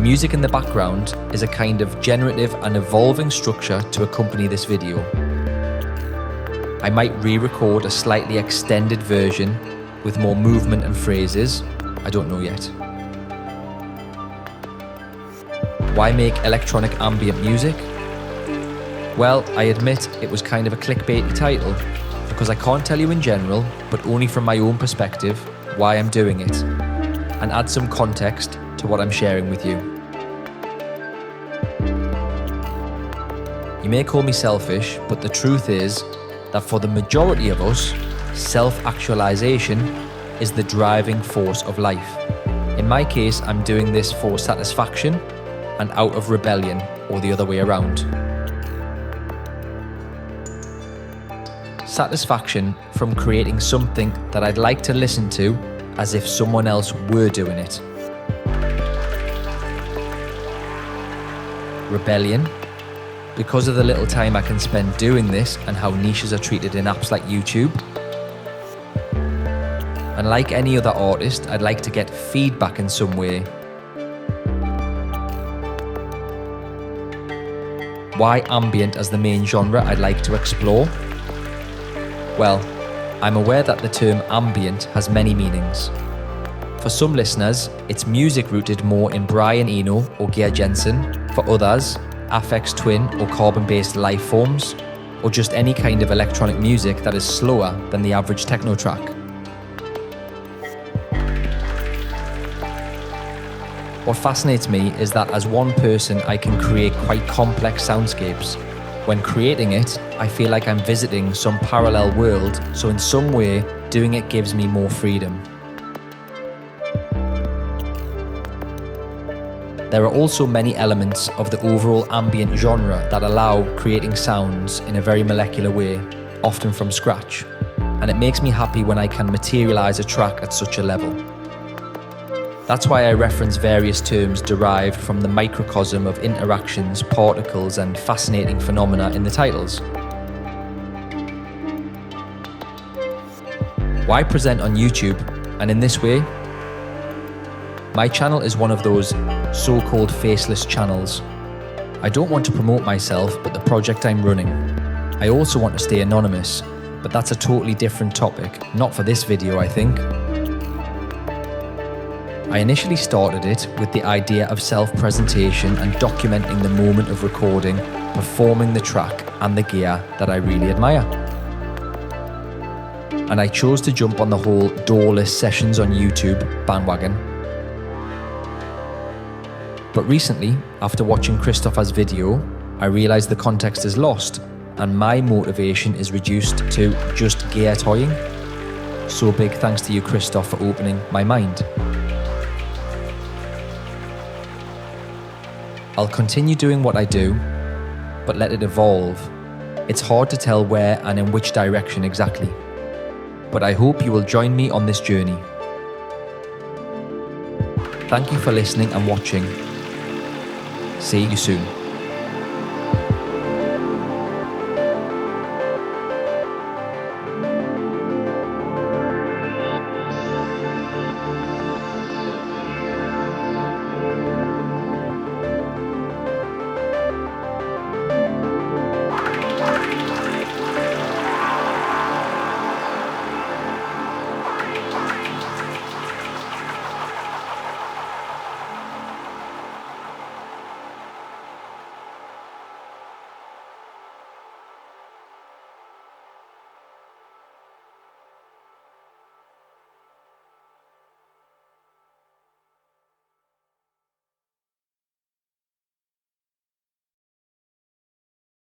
music in the background is a kind of generative and evolving structure to accompany this video. I might re-record a slightly extended version with more movement and phrases. I don't know yet. Why make electronic ambient music? Well, I admit it was kind of a clickbaity title because I can't tell you in general, but only from my own perspective, why I'm doing it, and add some context to what I'm sharing with you. You may call me selfish, but the truth is that for the majority of us, self-actualization is the driving force of life. In my case, I'm doing this for satisfaction and out of rebellion, or the other way around. Satisfaction from creating something that I'd like to listen to as if someone else were doing it. Rebellion, because of the little time I can spend doing this and how niches are treated in apps like YouTube. And like any other artist, I'd like to get feedback in some way. Why ambient as the main genre I'd like to explore? Well, I'm aware that the term ambient has many meanings. For some listeners, it's music rooted more in Brian Eno or Geir Jensen. For others, Aphex Twin or carbon-based life forms, or just any kind of electronic music that is slower than the average techno track. What fascinates me is that as one person I can create quite complex soundscapes. When creating it, I feel like I'm visiting some parallel world, so in some way, doing it gives me more freedom. There are also many elements of the overall ambient genre that allow creating sounds in a very molecular way, often from scratch, and it makes me happy when I can materialize a track at such a level. That's why I reference various terms derived from the microcosm of interactions, particles, and fascinating phenomena in the titles. Why present on YouTube and in this way? My channel is one of those so-called faceless channels. I don't want to promote myself, but the project I'm running. I also want to stay anonymous, but that's a totally different topic, not for this video, I think. I initially started it with the idea of self-presentation and documenting the moment of recording, performing the track and the gear that I really admire. And I chose to jump on the whole doorless sessions on YouTube bandwagon. But recently, after watching Christopher's video, I realised the context is lost and my motivation is reduced to just gear toying. So big thanks to you, Christoph, for opening my mind. I'll continue doing what I do, but let it evolve. It's hard to tell where and in which direction exactly. But I hope you will join me on this journey. Thank you for listening and watching. See you soon.